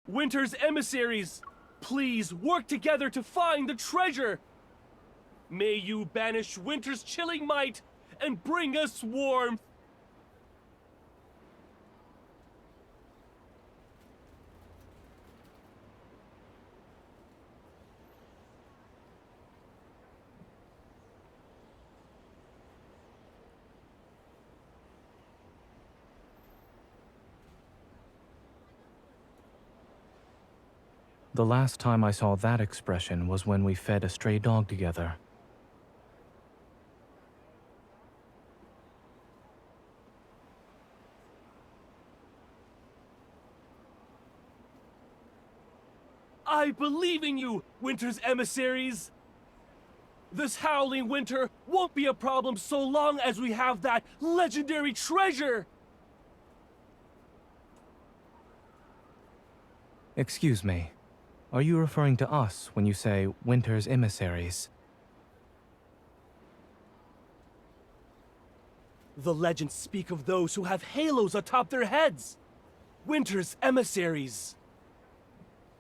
Winter's emissaries, please work together to find the treasure. May you banish winter's chilling might and bring us warmth. The last time I saw that expression was when we fed a stray dog together. I believe in you, Winter's emissaries! This howling winter won't be a problem so long as we have that legendary treasure! Excuse me, are you referring to us when you say Winter's emissaries? The legends speak of those who have halos atop their heads. Winter's emissaries.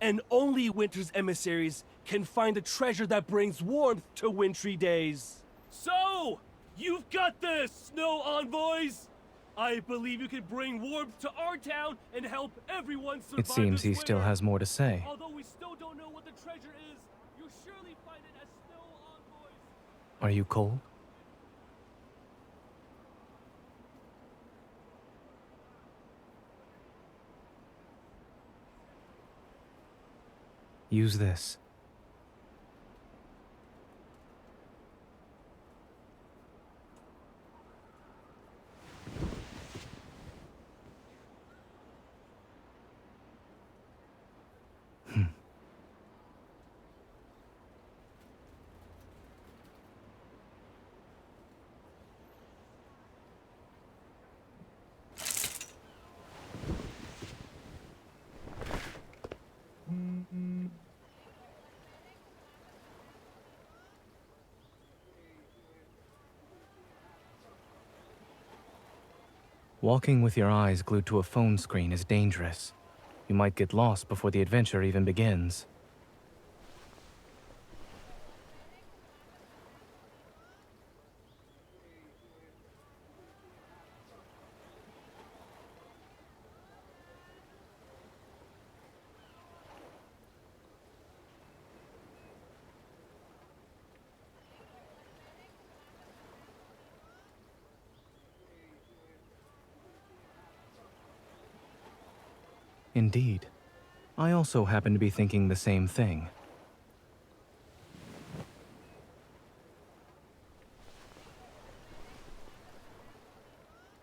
And only Winter's emissaries can find the treasure that brings warmth to wintry days. So, you've got this, snow envoys! I believe you can bring warmth to our town and help everyone survive. It seems he this still winter. has more to say. Although we still don't know what the treasure is, you'll surely find it as snow envoys. Are you cold? Use this. Walking with your eyes glued to a phone screen is dangerous. You might get lost before the adventure even begins. Indeed. I also happen to be thinking the same thing.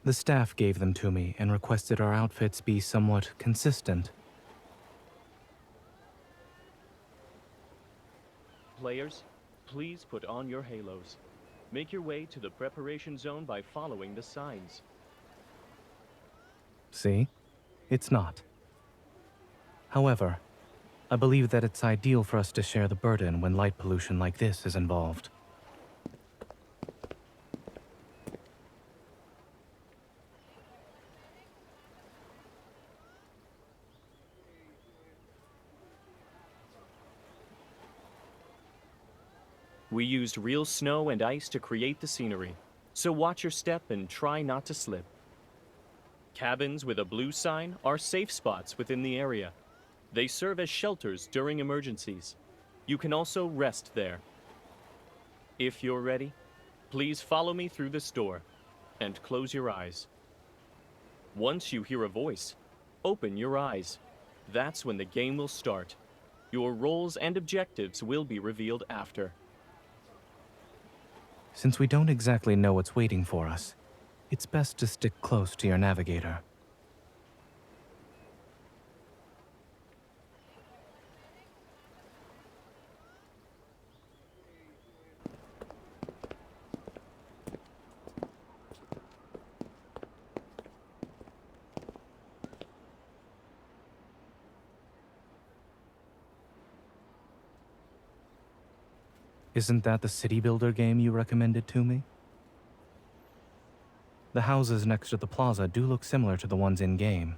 The staff gave them to me and requested our outfits be somewhat consistent. Players, please put on your halos. Make your way to the preparation zone by following the signs. See? It's not. However, I believe that it's ideal for us to share the burden when light pollution like this is involved. We used real snow and ice to create the scenery, so watch your step and try not to slip. Cabins with a blue sign are safe spots within the area. They serve as shelters during emergencies. You can also rest there. If you're ready, please follow me through this door and close your eyes. Once you hear a voice, open your eyes. That's when the game will start. Your roles and objectives will be revealed after. Since we don't exactly know what's waiting for us, it's best to stick close to your navigator. Isn't that the city builder game you recommended to me? The houses next to the plaza do look similar to the ones in-game.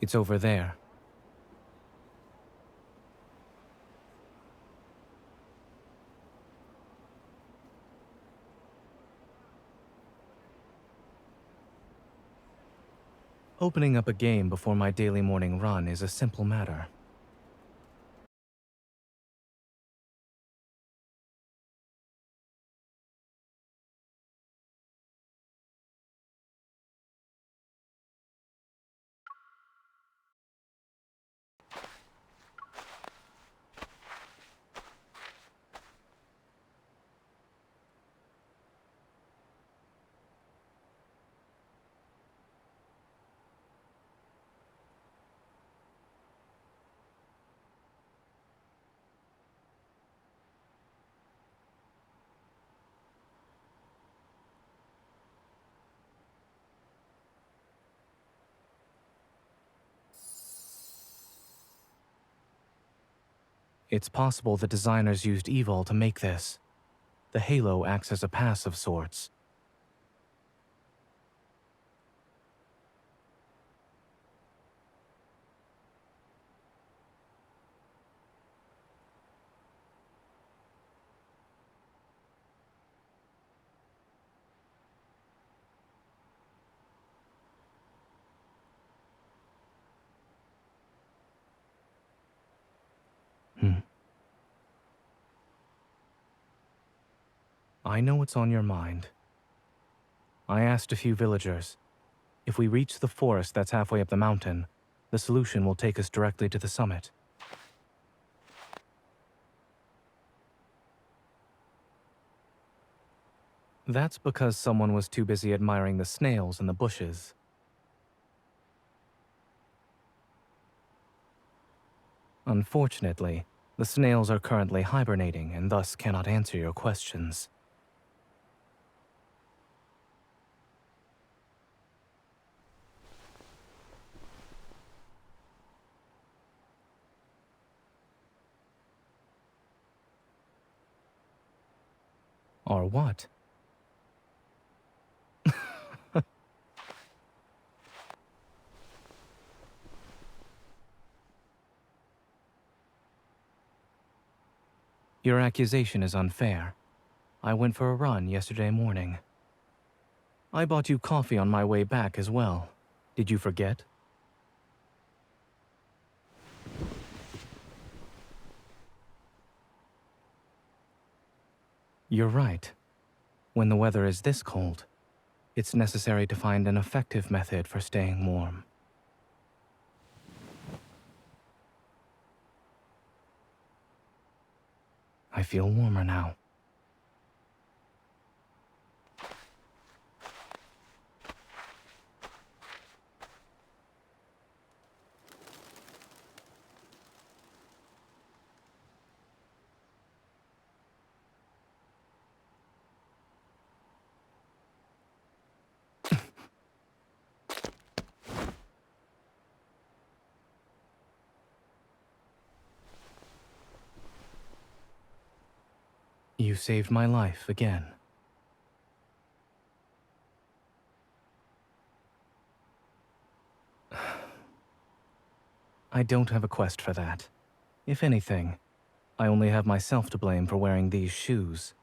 It's over there. Opening up a game before my daily morning run is a simple matter. It's possible the designers used evil to make this. The halo acts as a pass of sorts. I know what's on your mind. I asked a few villagers. If we reach the forest that's halfway up the mountain, the solution will take us directly to the summit. That's because someone was too busy admiring the snails in the bushes. Unfortunately, the snails are currently hibernating and thus cannot answer your questions. Or what? Your accusation is unfair. I went for a run yesterday morning. I bought you coffee on my way back as well. Did you forget? You're right. When the weather is this cold, it's necessary to find an effective method for staying warm. I feel warmer now. You saved my life again. I don't have a quest for that. If anything, I only have myself to blame for wearing these shoes.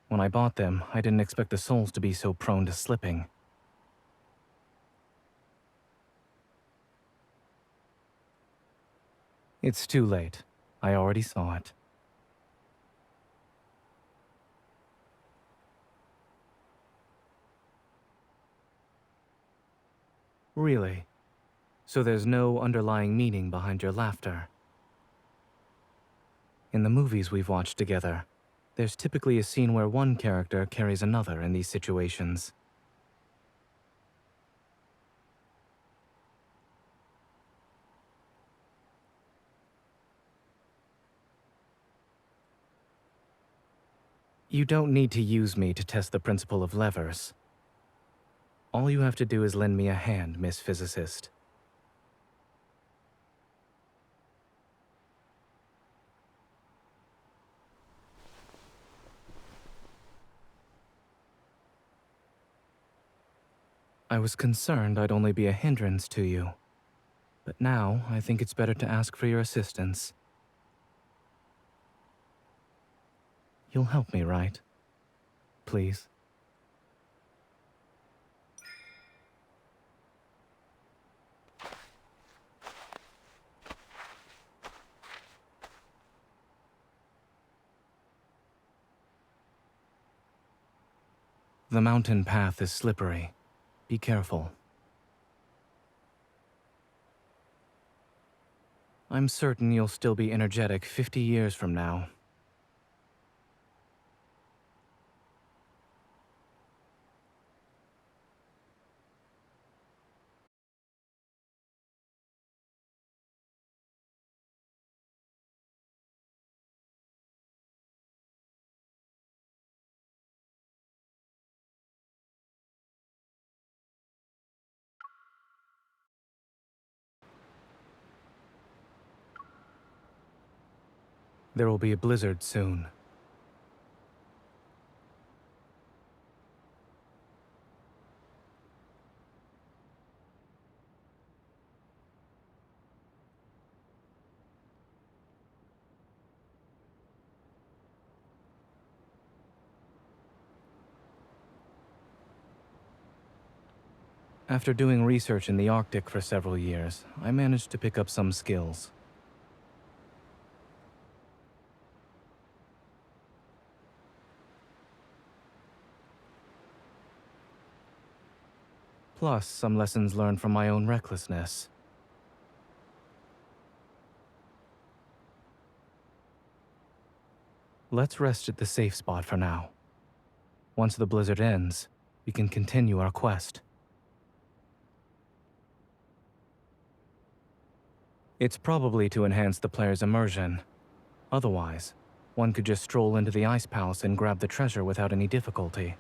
When I bought them, I didn't expect the soles to be so prone to slipping. It's too late. I already saw it. Really? So there's no underlying meaning behind your laughter? In the movies we've watched together, there's typically a scene where one character carries another in these situations. You don't need to use me to test the principle of levers. All you have to do is lend me a hand, Miss Physicist. I was concerned I'd only be a hindrance to you. But now, I think it's better to ask for your assistance. You'll help me, right? Please. The mountain path is slippery. Be careful. I'm certain you'll still be energetic 50 years from now. There will be a blizzard soon. After doing research in the Arctic for several years, I managed to pick up some skills. Plus, some lessons learned from my own recklessness. Let's rest at the safe spot for now. Once the blizzard ends, we can continue our quest. It's probably to enhance the player's immersion. Otherwise, one could just stroll into the ice palace and grab the treasure without any difficulty.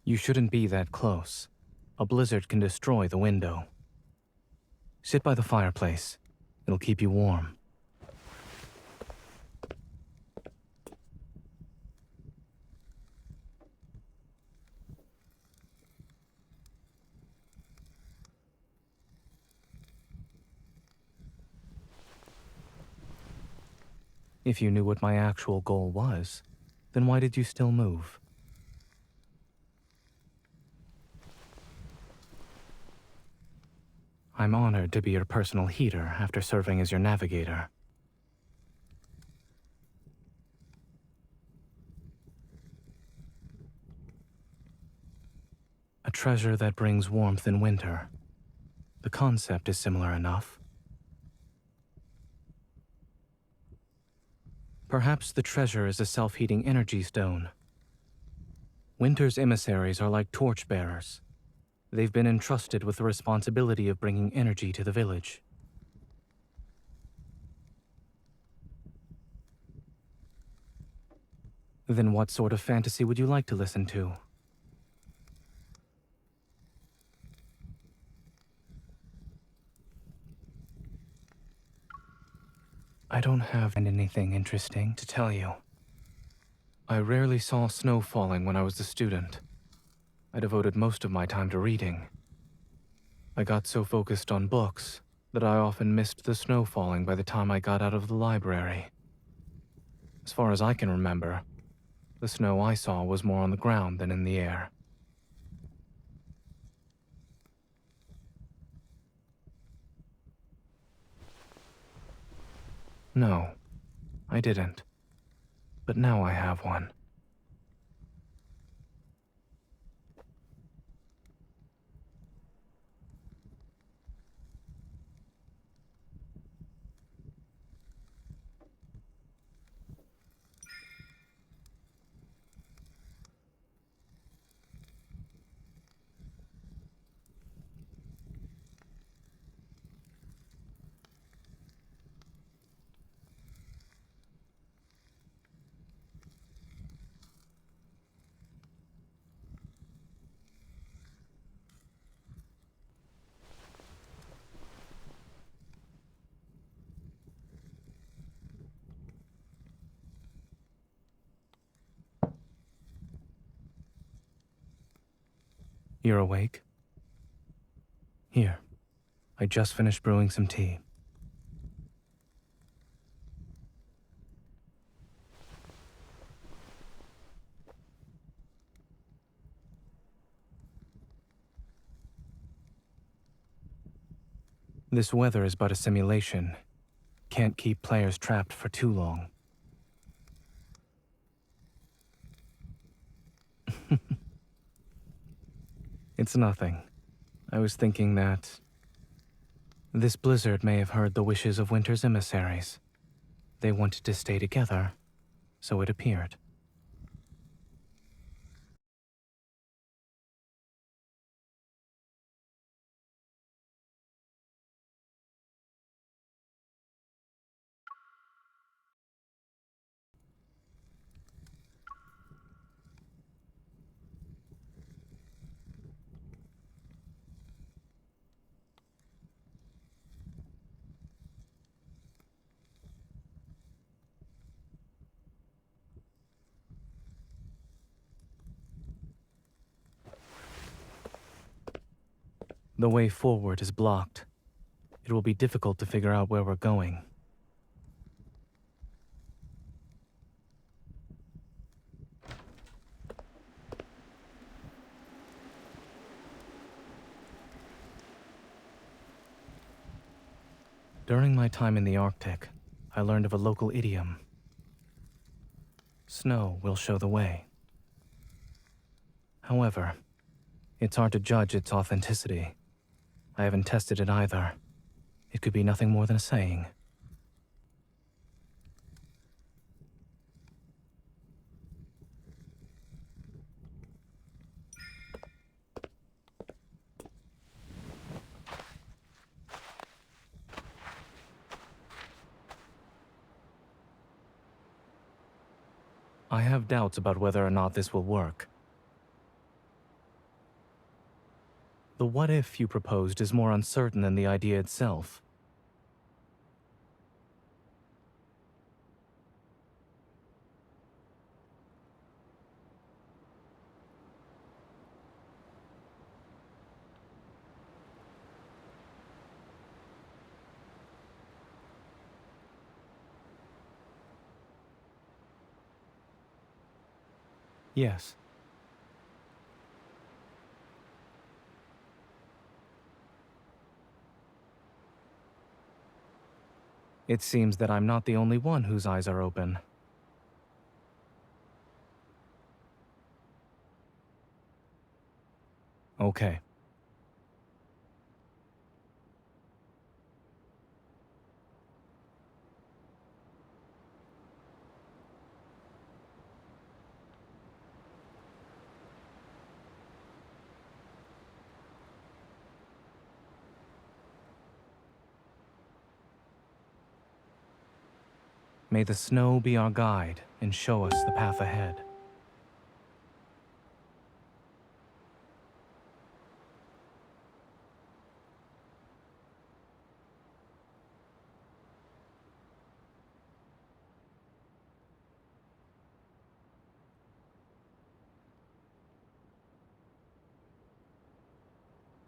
You shouldn't be that close. A blizzard can destroy the window. Sit by the fireplace. It'll keep you warm. If you knew what my actual goal was, then why did you still move? I'm honored to be your personal heater after serving as your navigator. A treasure that brings warmth in winter. The concept is similar enough. Perhaps the treasure is a self-heating energy stone. Winter's emissaries are like torchbearers. They've been entrusted with the responsibility of bringing energy to the village. Then what sort of fantasy would you like to listen to? I don't have anything interesting to tell you. I rarely saw snow falling when I was a student. I devoted most of my time to reading. I got so focused on books that I often missed the snow falling by the time I got out of the library. As far as I can remember, the snow I saw was more on the ground than in the air. No, I didn't. But now I have one. You're awake? Here, I just finished brewing some tea. This weather is but a simulation. Can't keep players trapped for too long. It's nothing. I was thinking that this blizzard may have heard the wishes of winter's emissaries. They wanted to stay together, so it appeared. The way forward is blocked. It will be difficult to figure out where we're going. During my time in the Arctic, I learned of a local idiom. Snow will show the way. However, it's hard to judge its authenticity. I haven't tested it either. It could be nothing more than a saying. I have doubts about whether or not this will work. The what if you proposed is more uncertain than the idea itself. Yes. It seems that I'm not the only one whose eyes are open. Okay. May the snow be our guide and show us the path ahead.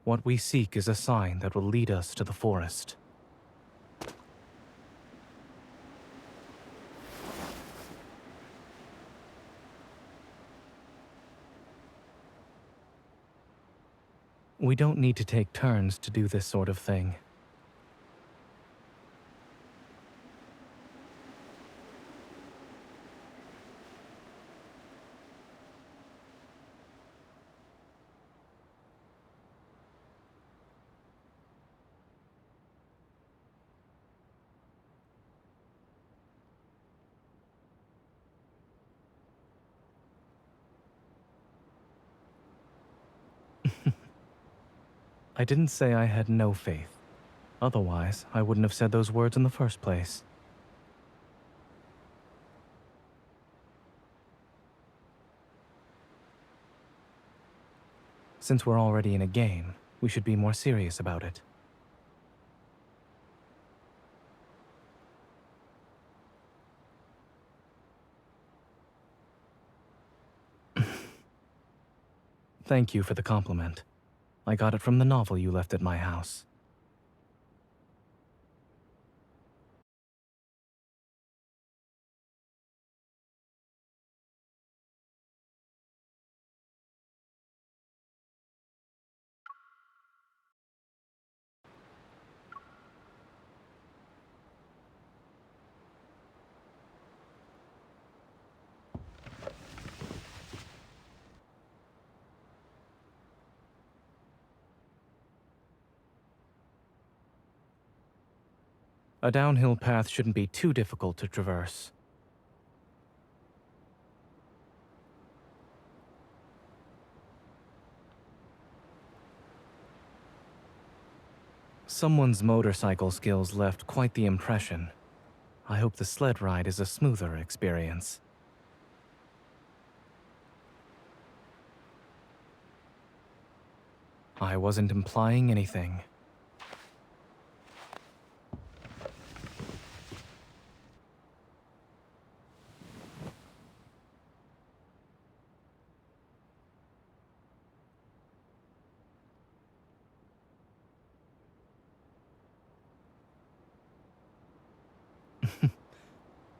What we seek is a sign that will lead us to the forest. We don't need to take turns to do this sort of thing. I didn't say I had no faith. Otherwise, I wouldn't have said those words in the first place. Since we're already in a game, we should be more serious about it. Thank you for the compliment. I got it from the novel you left at my house. A downhill path shouldn't be too difficult to traverse. Someone's motorcycle skills left quite the impression. I hope the sled ride is a smoother experience. I wasn't implying anything.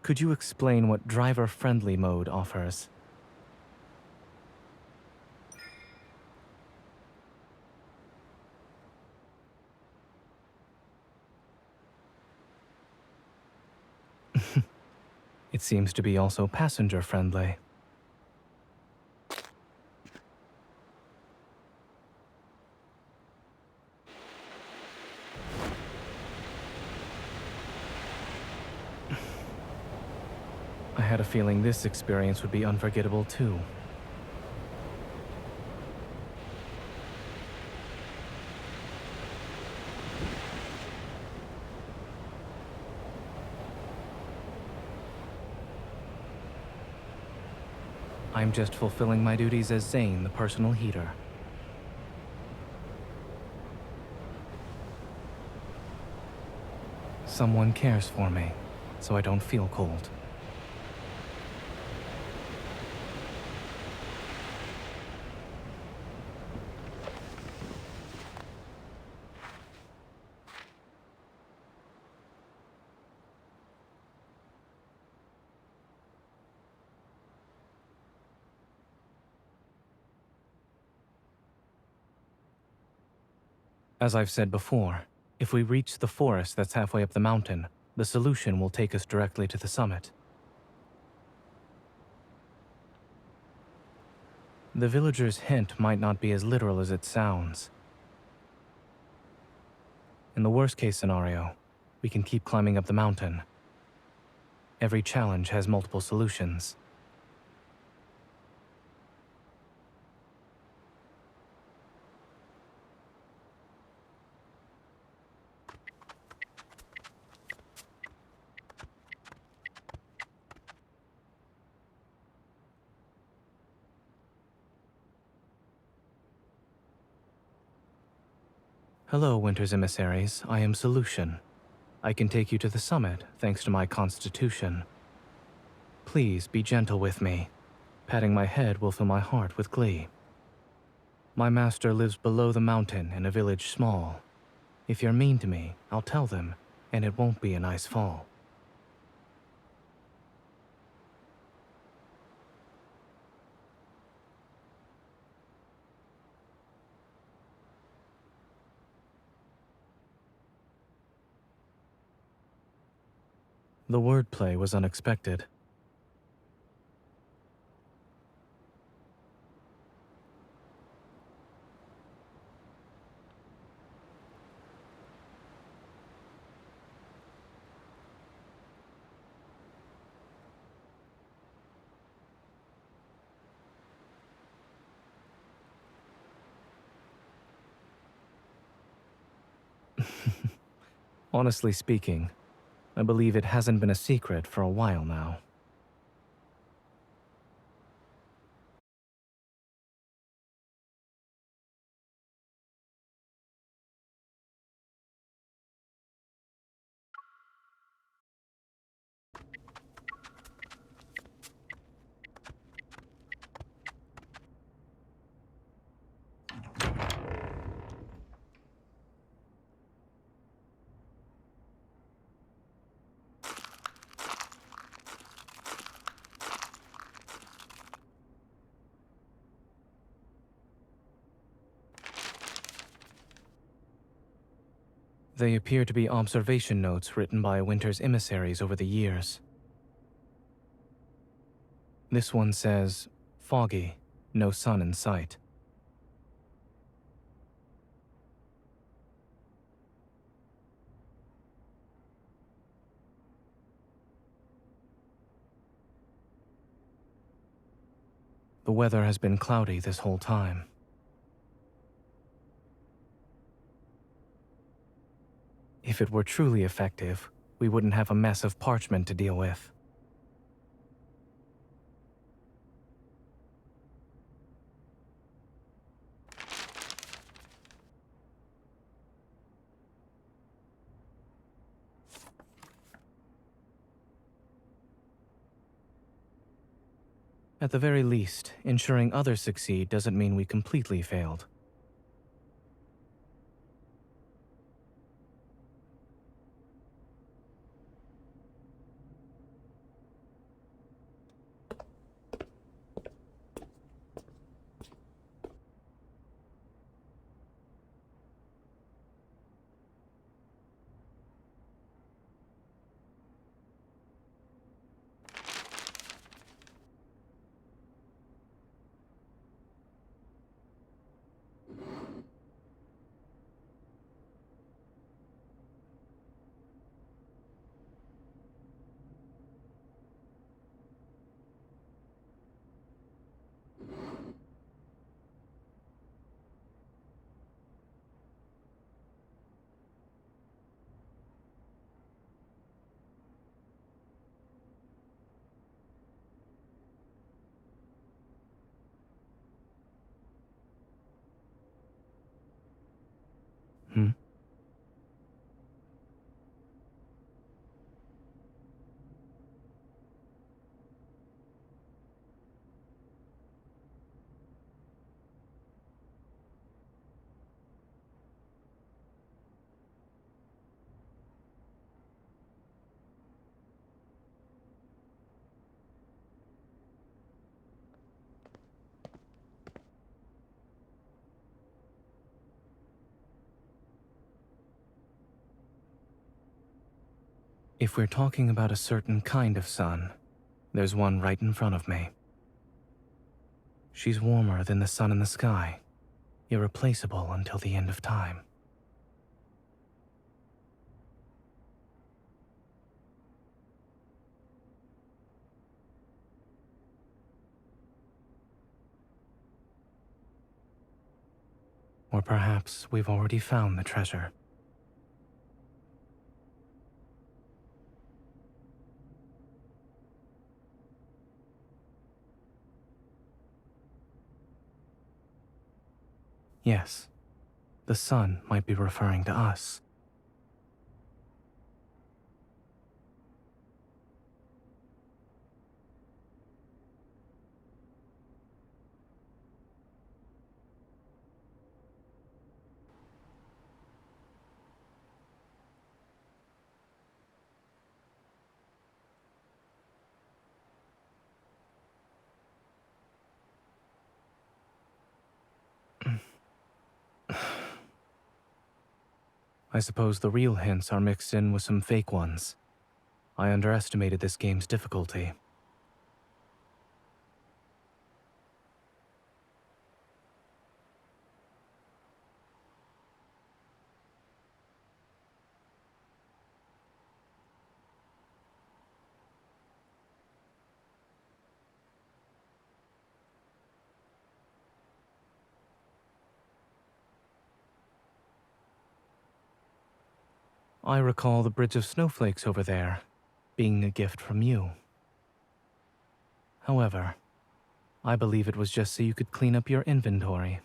Could you explain what driver-friendly mode offers? It seems to be also passenger-friendly. I had a feeling this experience would be unforgettable too. I'm just fulfilling my duties as Zayne, the personal heater. Someone cares for me, so I don't feel cold. As I've said before, if we reach the forest that's halfway up the mountain, the solution will take us directly to the summit. The villager's hint might not be as literal as it sounds. In the worst-case scenario, we can keep climbing up the mountain. Every challenge has multiple solutions. Hello, Winter's emissaries. I am Solution. I can take you to the summit thanks to my constitution. Please be gentle with me. Patting my head will fill my heart with glee. My master lives below the mountain in a village small. If you're mean to me, I'll tell them, and it won't be a nice fall. The wordplay was unexpected. Honestly speaking, I believe it hasn't been a secret for a while now. They appear to be observation notes written by Winter's emissaries over the years. This one says, "Foggy, no sun in sight." The weather has been cloudy this whole time. If it were truly effective, we wouldn't have a mess of parchment to deal with. At the very least, ensuring others succeed doesn't mean we completely failed. Hmm? If we're talking about a certain kind of sun, there's one right in front of me. She's warmer than the sun in the sky, irreplaceable until the end of time. Or perhaps we've already found the treasure. Yes, the sun might be referring to us. I suppose the real hints are mixed in with some fake ones. I underestimated this game's difficulty. I recall the bridge of snowflakes over there being a gift from you. However, I believe it was just so you could clean up your inventory.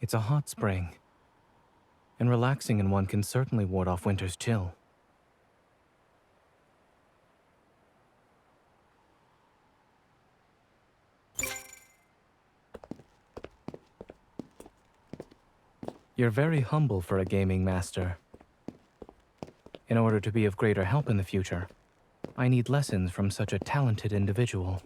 It's a hot spring. And relaxing in one can certainly ward off winter's chill. You're very humble for a gaming master. In order to be of greater help in the future, I need lessons from such a talented individual.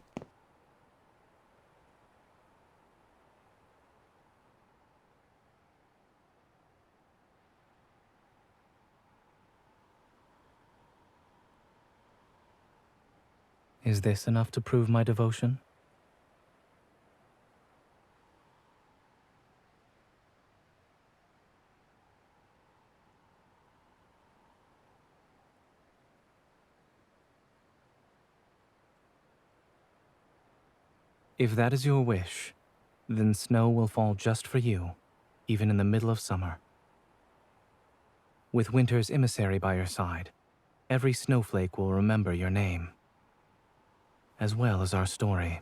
Is this enough to prove my devotion? If that is your wish, then snow will fall just for you, even in the middle of summer. With winter's emissary by your side, every snowflake will remember your name, as well as our story.